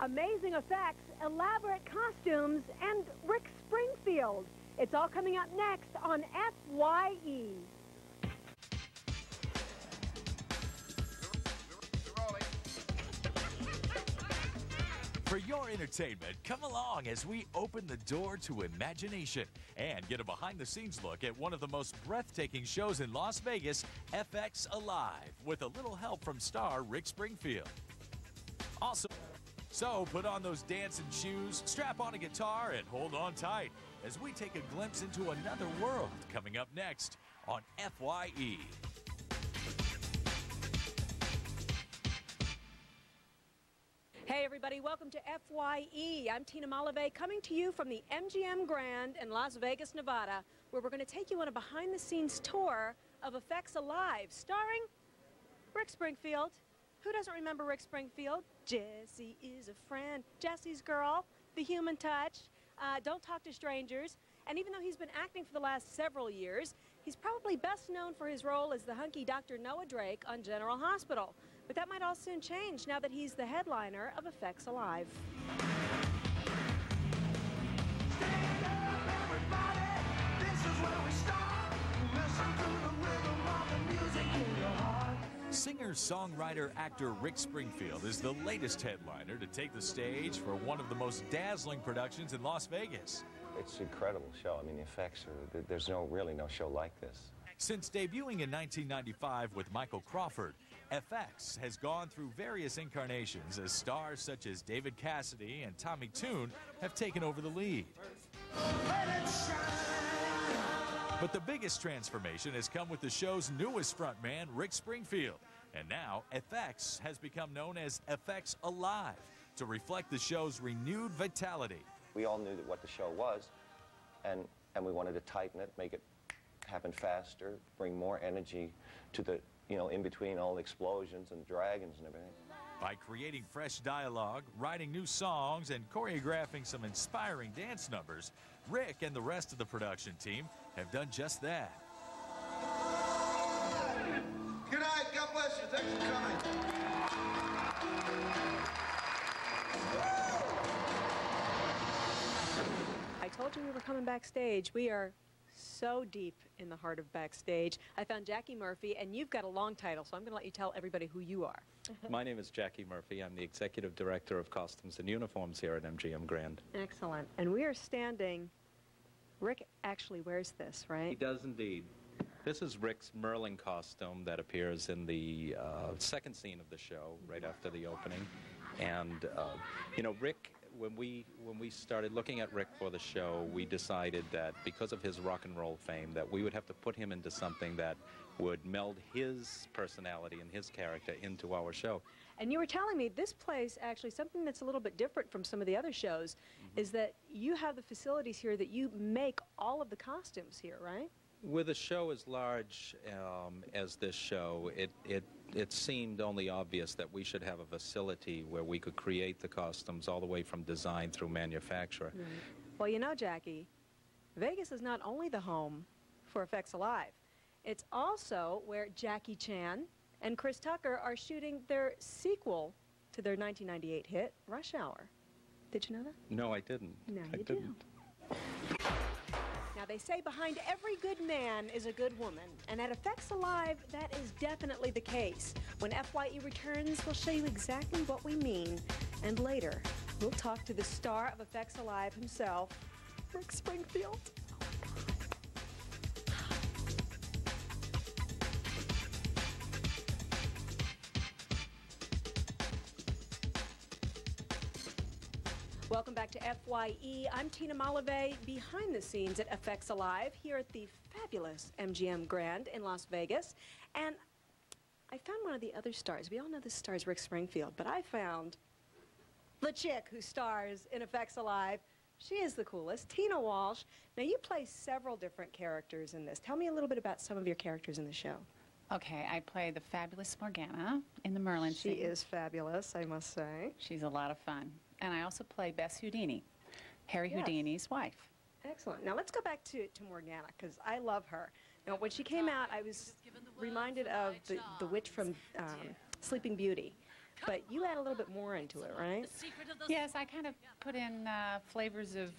Amazing effects, elaborate costumes, and Rick Springfield. It's all coming up next on FYE. For your entertainment, come along as we open the door to imagination and get a behind-the-scenes look at one of the most breathtaking shows in Las Vegas, FX Alive, with a little help from star Rick Springfield. Also, so put on those dancing shoes, strap on a guitar, and hold on tight as we take a glimpse into another world coming up next on FYE. Hey everybody, welcome to FYE. I'm Tina Malave, coming to you from the MGM Grand in Las Vegas, Nevada, where we're going to take you on a behind-the-scenes tour of FX Alive, starring Rick Springfield. Who doesn't remember Rick Springfield? Jessie is a friend, Jessie's girl, The Human Touch, Don't Talk to Strangers. And even though he's been acting for the last several years, he's probably best known for his role as the hunky Dr. Noah Drake on General Hospital. But that might all soon change now that he's the headliner of FX Alive. Stand up, everybody. This is where we start. Listen to the rhythm of the music in your heart. Singer, songwriter, actor Rick Springfield is the latest headliner to take the stage for one of the most dazzling productions in Las Vegas. It's an incredible show. I mean, the effects are, there's really no show like this. Since debuting in 1995 with Michael Crawford, FX has gone through various incarnations as stars such as David Cassidy and Tommy Tune have taken over the lead. But the biggest transformation has come with the show's newest frontman, Rick Springfield. And now, FX has become known as FX Alive to reflect the show's renewed vitality. We all knew that what the show was, and we wanted to tighten it, make it happen faster, bring more energy to the, in between all the explosions and dragons and everything. By creating fresh dialogue, writing new songs, and choreographing some inspiring dance numbers, Rick and the rest of the production team have done just that. Good night. God bless you. Thanks for coming. I told you we were coming backstage. We are so deep in the heart of backstage. I found Jackie Murphy, and you've got a long title, so I'm going to let you tell everybody who you are. My name is Jackie Murphy. I'm the Executive Director of Costumes and Uniforms here at MGM Grand. Excellent. And we are standing... Rick actually wears this, right? He does indeed. This is Rick's Merlin costume that appears in the second scene of the show, right after the opening. And, Rick... When we started looking at Rick for the show, we decided that because of his rock and roll fame, that we would have to put him into something that would meld his personality and his character into our show. And you were telling me this place, actually, something that's a little bit different from some of the other shows, is that you have the facilities here that you make all of the costumes here, right? With a show as large as this show, it seemed only obvious that we should have a facility where we could create the costumes all the way from design through manufacture. Right. Well, you know, Jackie, Vegas is not only the home for FX Alive, it's also where Jackie Chan and Chris Tucker are shooting their sequel to their 1998 hit, Rush Hour. Did you know that? No, I didn't. No, I you didn't. do. Now, they say behind every good man is a good woman, and at FX Alive, that is definitely the case. When FYE returns, we'll show you exactly what we mean, and later, we'll talk to the star of FX Alive himself, Rick Springfield. Welcome back to FYE. I'm Tina Malave, behind the scenes at FX Alive here at the fabulous MGM Grand in Las Vegas. And I found one of the other stars. We all know this star is Rick Springfield, but I found the chick who stars in FX Alive. She is the coolest, Tina Walsh. Now, you play several different characters in this. Tell me a little bit about some of your characters in the show. Okay, I play the fabulous Morgana in the Merlin She scene. is fabulous, I must say. She's a lot of fun. And I also play Bess Houdini, Harry Houdini's wife. Excellent. Now let's go back to Morgana, because I love her. Now, when she came out, I was reminded of the witch from Sleeping Beauty. but you add a little bit more into it, right? Yes, I kind of put in flavors of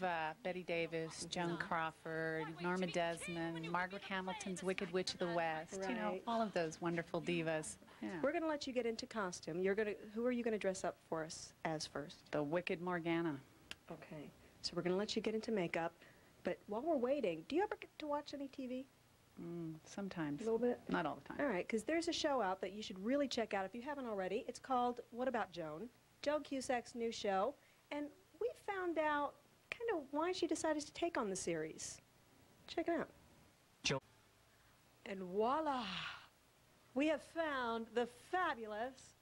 Betty Davis, Joan Crawford, Norma Desmond, Margaret Hamilton's Wicked Witch of the West. You know, Right. all of those wonderful divas. Yeah. We're going to let you get into costume. Who are you going to dress up for us as first? The Wicked Morgana. Okay, so we're going to let you get into makeup. But while we're waiting, do you ever get to watch any TV? Sometimes. A little bit? Not all the time. All right, because there's a show out that you should really check out if you haven't already. It's called What About Joan? Joan Cusack's new show. And we found out kind of why she decided to take on the series. Check it out. Joan. And voila! We have found the fabulous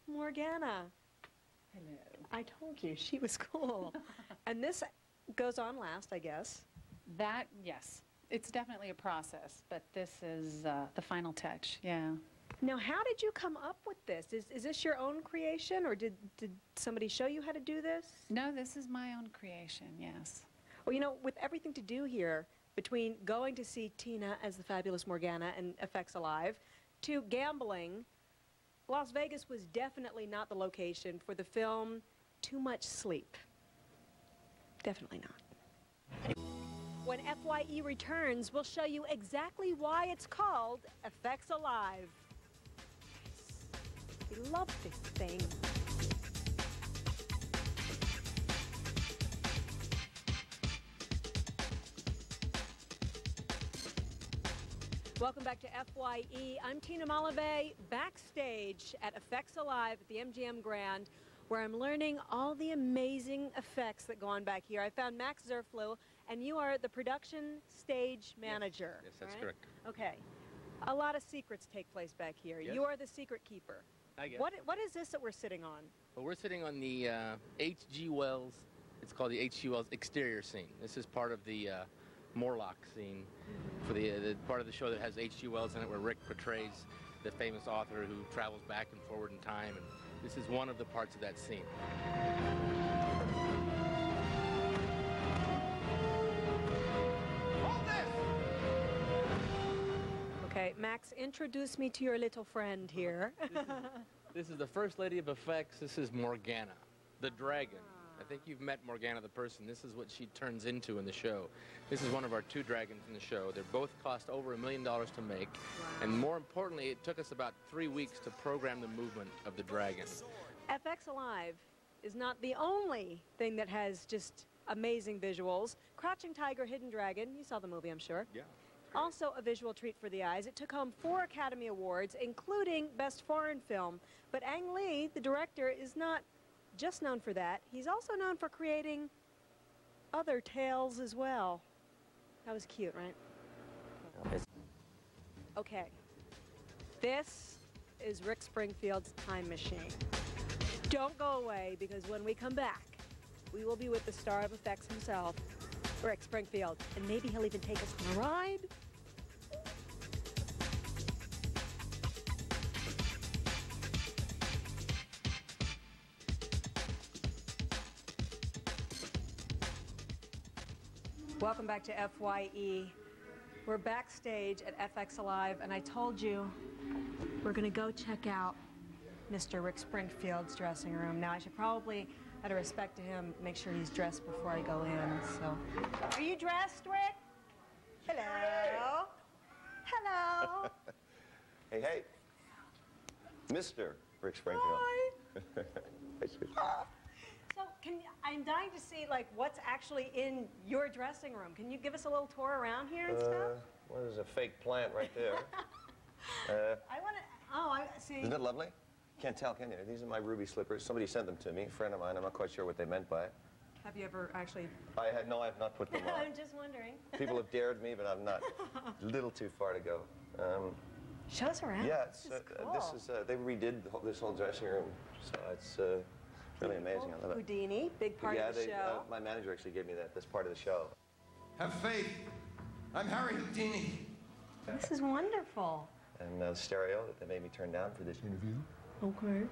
Morgana. Hello. I told you, she was cool. And this goes on last, I guess. That, yes. It's definitely a process, but this is the final touch, yeah. Now, how did you come up with this? Is this your own creation, or did somebody show you how to do this? No, this is my own creation, yes. Well, you know, with everything to do here, between going to see Tina as the fabulous Morgana and FX Alive, to gambling, Las Vegas was definitely not the location for the film Too Much Sleep. Definitely not. When FYE returns, we'll show you exactly why it's called FX Alive. We love this thing. Welcome back to FYE. I'm Tina Malave, backstage at FX Alive at the MGM Grand, where I'm learning all the amazing effects that go on back here. I found Max Zerflu, and you are the production stage manager. Yes, that's right? correct. Okay. A lot of secrets take place back here. Yes. You are the secret keeper. I guess. What is this that we're sitting on? Well, we're sitting on the H.G. Wells. It's called the H.G. Wells exterior scene. This is part of the Morlock scene for the part of the show that has H.G. Wells in it, where Rick portrays the famous author who travels back and forward in time. And this is one of the parts of that scene. Okay, Max, introduce me to your little friend here. This is the First Lady of Effects. This is Morgana, the dragon. I think you've met Morgana the person. This is what she turns into in the show. This is one of our two dragons in the show. They're both cost over $1 million to make. And more importantly, it took us about 3 weeks to program the movement of the dragon. FX Alive is not the only thing that has just amazing visuals. Crouching Tiger, Hidden Dragon, you saw the movie, I'm sure. Yeah. Also a visual treat for the eyes. It took home 4 Academy Awards, including Best Foreign Film. But Ang Lee, the director, is not just known for that. He's also known for creating other tales as well. That was cute, right? Okay. This is Rick Springfield's time machine. Don't go away, because when we come back, we will be with the star of effects himself, Rick Springfield, and maybe he'll even take us on a ride. Welcome back to FYE. We're backstage at FX Alive, and I told you we're going to go check out Mr. Rick Springfield's dressing room. Now, I should probably, out of respect to him, make sure he's dressed before I go in. So, are you dressed, Rick? Hello. Hello. Hey, hey. Mr. Rick Springfield. Hi. Hey, sweet. So, I'm dying to see, like, what's actually in your dressing room. Can you give us a little tour around here and stuff? Well, there's a fake plant right there. I want to, oh, I see. Isn't it lovely? Can't tell, can you? These are my ruby slippers. Somebody sent them to me, a friend of mine. I'm not quite sure what they meant by it. Have you ever actually? No, I have not put them on. I'm just wondering. People have dared me, but I'm not. A little too far to go. Show us around. Yeah, This is cool. they redid this whole dressing room, so it's really amazing. I love it. Houdini, big part yeah, of the show. my manager actually gave me that. That's part of the show. Have faith. I'm Harry Houdini. This is wonderful. And the stereo that they made me turn down for this interview. Okay.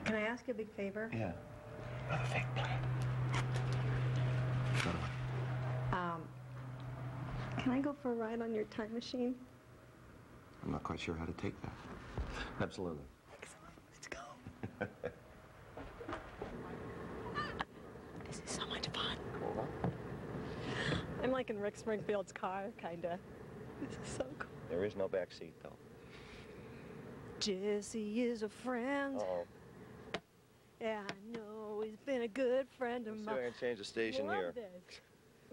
Can I ask you a big favor? Yeah. Another fake plant. Can I go for a ride on your time machine? I'm not quite sure how to take that. Absolutely. Let's go. like in Rick Springfield's car, kind of. This is so cool. There is no back seat, though. Jesse is a friend. Uh-oh. Yeah, I know. He's been a good friend of Let's see if mine. I can change the station Love here. this.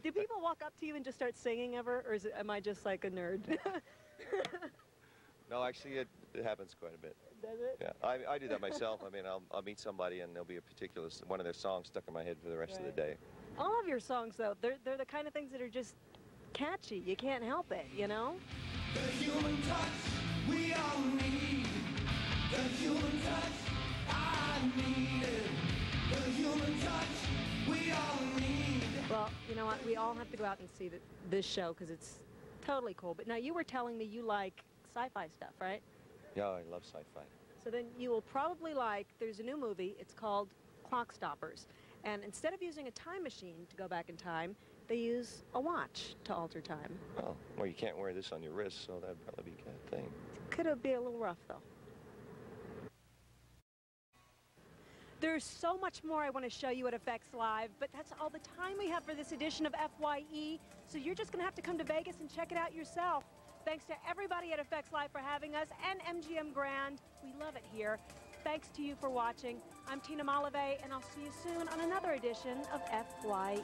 Do people walk up to you and just start singing ever, or am I just like a nerd? No, actually, it happens quite a bit. Does it? Yeah, I do that myself. I mean, I'll meet somebody and there'll be a particular one of their songs stuck in my head for the rest of the day. All of your songs, though, they're the kind of things that are just catchy. You can't help it, you know? The human touch we all need. The human touch I need it. The human touch we all need. Well, you know what? We all have to go out and see this show because it's totally cool. But now you were telling me you like sci-fi stuff, right? Yeah, I love sci-fi. So then you will probably like, there's a new movie. It's called Clock Stoppers. And instead of using a time machine to go back in time, they use a watch to alter time. Oh, well, you can't wear this on your wrist, so that'd probably be a good thing. Could be a little rough, though. There's so much more I want to show you at FX Live, but that's all the time we have for this edition of FYE, so you're just going to have to come to Vegas and check it out yourself. Thanks to everybody at FX Live for having us, and MGM Grand. We love it here. Thanks to you for watching. I'm Tina Malave, and I'll see you soon on another edition of FYE.